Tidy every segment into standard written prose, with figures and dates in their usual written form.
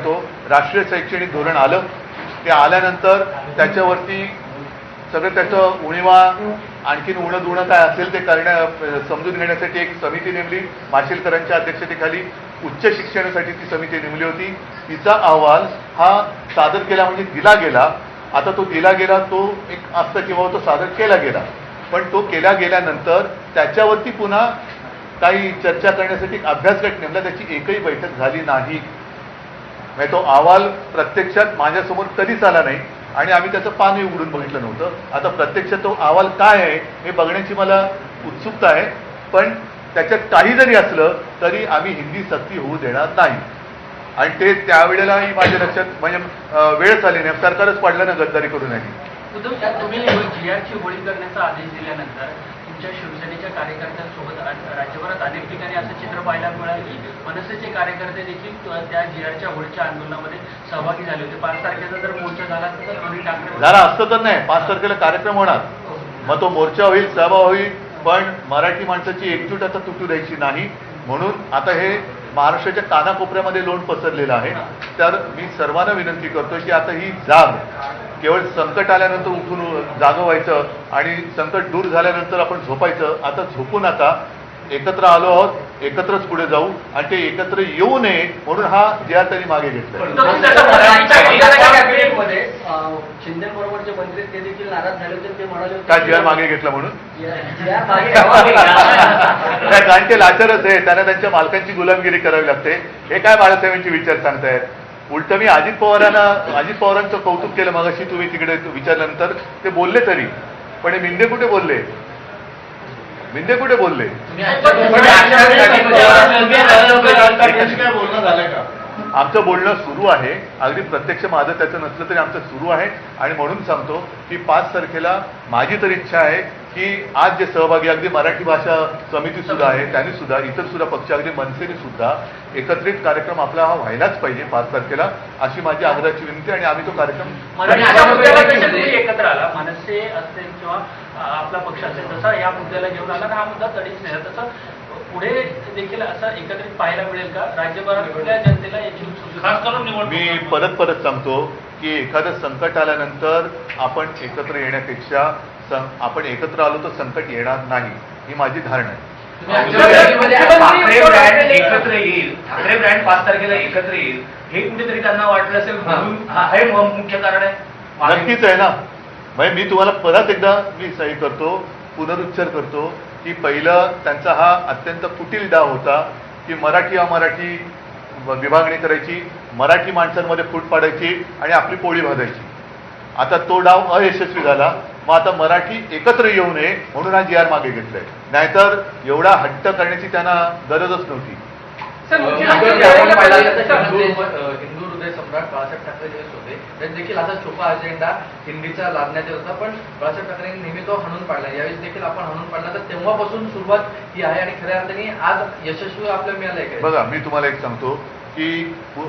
सांगतो, राष्ट्रीय शैक्षणिक धोरण आलं. ते आल्यानंतर त्याच्यावरती सगळं त्याचं उणीवा आणखीन उणं दुणं काय असेल ते समजून घेण्यासाठी एक समिती नेमली. माशेलकरांच्या अध्यक्षतेखाली उच्च शिक्षणासाठी ती समिती नेमली होती. तिचा अहवाल हा सादर केला म्हणजे दिला गेला. आता तो दिला गेला तो एक असतं किंवा तो सादर केला गेला, पण तो केला गेल्यानंतर त्याच्यावरती पुन्हा काही चर्चा करण्यासाठी अभ्यासगट नेमला. त्याची एकही बैठक झाली नाही. म्हणजे तो अहवाल प्रत्यक्षात माझ्यासमोर कधीच आला नाही आणि आम्ही त्याचं पानही उघडून बघितलं नव्हतं. आता प्रत्यक्षात तो अहवाल काय आहे हे बघण्याची मला उत्सुकता आहे, पण त्याच्यात काही जरी असलं तरी आम्ही हिंदी सक्ती होऊ देणार नाही. आणि ते त्यावेळेलाही माझ्या लक्षात म्हणजे वेळ झाली नाही, सरकारच पडलं ना गद्दारी करून नाही. उद्धव, तुम्ही GRची होळी करण्याचा आदेश दिल्यानंतर तुमच्या शिवसेनेच्या कार्यकर्त्यांसोबत राज्यभरात अनेक ठिकाणी असं चित्र पाहायला मिळालं की मनसेचे कार्यकर्ते देखील त्या GRच्या होळीच्या आंदोलनामध्ये सहभागी झाले होते. 5 तारखेचा जर मोर्चा झाला तर दोन्ही ठाकरे झाला असतं तर नाही. 5 तारखेला कार्यक्रम होणार, मग तो मोर्चा होईल, सभा होईल, पण मराठी माणसाची एकजूट आता तुटू द्यायची नाही. म्हणून आता हे महाराष्ट्राच्या कानाकोपऱ्यामध्ये लोण पसरलेलं आहे. तर मी सर्वांना विनंती करतोय की आता ही जाग केवळ संकट आल्यानंतर उठून जागं व्हायचं आणि संकट दूर झाल्यानंतर आपण झोपायचं. आता झोपू नका. एकत्र आलो आहोत, एकत्रच पुढे जाऊ आणि ते एकत्र येऊ नये म्हणून हा GR त्यांनी मागे घेतला. शिंदेबरोबरचे मंत्री ते देखील नाराज झाले होते. ते म्हणाले काय GR मागे घेतला म्हणून? कारण ते लाचारच आहे, त्यांना त्यांच्या मालकांची गुलामगिरी करावी लागते. हे काय बाळासाहेबांचे विचार सांगतायत? उलट मी अजित पवारांचं कौतुक केलं मगाशी तुम्ही तिकडे विचारल्यानंतर. ते बोलले तरी, पण हे मिंदे कुठे बोलले? मिंदे कुठे बोलले? आमचं बोलणं सुरू आहे. अगदी प्रत्यक्ष माझं त्याचं नसलं तरी आमचं सुरू आहे. आणि म्हणून सांगतो की 5 तारखेला माझी तर इच्छा आहे की आज जे सहभागी अगदी मराठी भाषा समिती सुद्धा आहे, त्यांनी सुद्धा, इतर सुद्धा पक्ष अगदी मनसेने सुद्धा एकत्रित कार्यक्रम आपला हा व्हायलाच पाहिजे 5 तारखेला, अशी माझी आग्रहाची विनंती. आणि आम्ही तो कार्यक्रम एकत्र आला, मनसे असेल किंवा आपला पक्ष असेल, जसा या मुद्द्याला घेऊन आला हा मुद्दा तडीच नाही, तसं पुढे देखील असं एकत्रित पाहायला मिळेल का? राज्यभरातल्या जनतेला याची खास करून मी परत सांगतो की एखादं संकट आल्यानंतर आपण एकत्र येण्यापेक्षा आपण एकत्र आलो तर संकट येणार नाही, ही माझी धारणा आहे. ठाकरे ब्रँड एकत्र येईल, ठाकरे ब्रँड 5 तारखेला एकत्र येईल हे कुठेतरी त्यांना वाटलं असेल, हे मुख्य कारण आहे. नक्कीच आहे ना. म्हणजे मी तुम्हाला परत एकदा सही करतो, पुनरुच्चार करतो की पहिलं त्यांचा हा अत्यंत कुटील डाव होता की मराठी अमराठी विभागणी करायची, मराठी माणसांमध्ये फूट पाडायची आणि आपली पोळी भाजायची. आता तो डाव अयशस्वी झाला. मग आता मराठी एकत्र येऊ नये म्हणून हा GR मागे घेतलाय. नाहीतर एवढा हट्ट करण्याची त्यांना गरजच नव्हती. हिंदू हृदय सम्राट बाळासाहेब ठाकरे जे होते त्यात देखील असा छुपा अजेंडा हिंदीचा लादण्यात येत होता, पण बाळासाहेब ठाकरेंनी नेहमी तो हाणून पाडला. यावेळेस देखील आपण हाणून पाडला. तर तेव्हापासून सुरुवात ही आहे आणि खऱ्या अर्थाने आज यशस्वी आपल्याला मिळालंय. बघा, मी तुम्हाला एक सांगतो की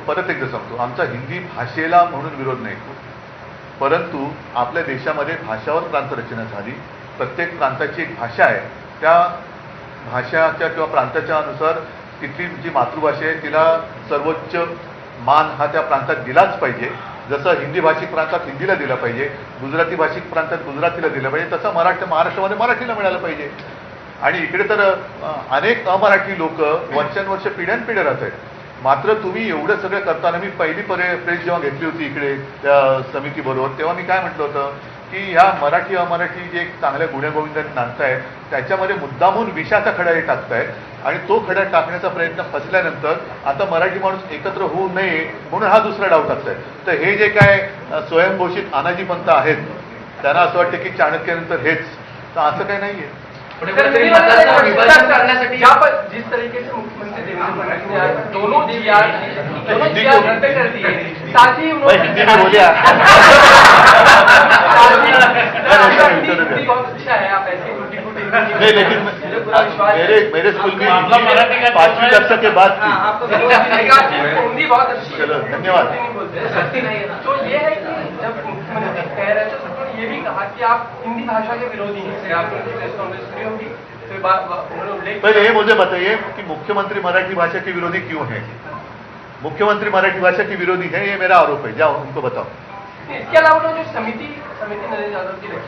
परत एकदा सांगतो, आमचा हिंदी भाषेला म्हणून विरोध नाही, परंतु आपल्या देशामध्ये भाषावर प्रांतरचना झाली. प्रत्येक प्रांताची एक भाषा आहे. त्या भाषाच्या किंवा प्रांताच्या अनुसार तिथली जी मातृभाषा आहे तिला सर्वोच्च मान हा त्या प्रांतात दिलाच पाहिजे. जसं हिंदी भाषिक प्रांतात हिंदीला दिला पाहिजे, गुजराती भाषिक प्रांतात गुजरातीला दिलं पाहिजे, तसं महाराष्ट्रामध्ये मराठीला मिळालं पाहिजे. आणि इकडे तर अनेक अमराठी लोक वर्षानुवर्ष पिढ्यानपिढ्या राहत आहेत. मात्र तुम्ही एवढं सगळं करताना मी पहिली प्रेस जेव्हा घेतली होती इकडे त्या समितीबरोबर, तेव्हा मी काय म्हटलं होतं की ह्या मराठी अमराठी जे चांगल्या गुण्यागोविंदाने नांदतायत त्याच्यामध्ये मुद्दामून विषाचा खडा हे टाकतायत आणि तो खडा टाकण्याचा प्रयत्न फसल्यानंतर आता मराठी माणूस एकत्र होऊ नये म्हणून हा दुसरा डाव टाकतायत. तर हे जे काय स्वयंघोषित अनाजी पंथ आहेत त्यांना असं वाटतं की चाणक्यानंतर हेच, तर असं काही नाहीये. जिस तरीके से मुख्यमंत्री देवेंद्र फडणवीस ने दोनों GR रद्द कर दिए, साथ ही हिंदी में बोलिए बहुत अच्छा है, आप ऐसी नहीं, लेकिन मेरे स्कूल में 5वीं कक्षा के बाद हिंदी बहुत अच्छी। चलो, धन्यवाद। तो ये है कि जब मुख्यमंत्री कह रहे थे तो उन्होंने ये भी कहा कि आप हिंदी भाषा के विरोधी हैं, आपने प्रेस कॉन्फ्रेंस सुनी होगी, तो पहले ये मुझे बताइए कि मुख्यमंत्री मराठी भाषा के विरोधी क्यों है? मुख्यमंत्री मराठी भाषा के विरोधी है, ये मेरा आरोप है। जाओ उनको बताओ। इसके अलावा जो समिति नरेंद्र यादव की रखी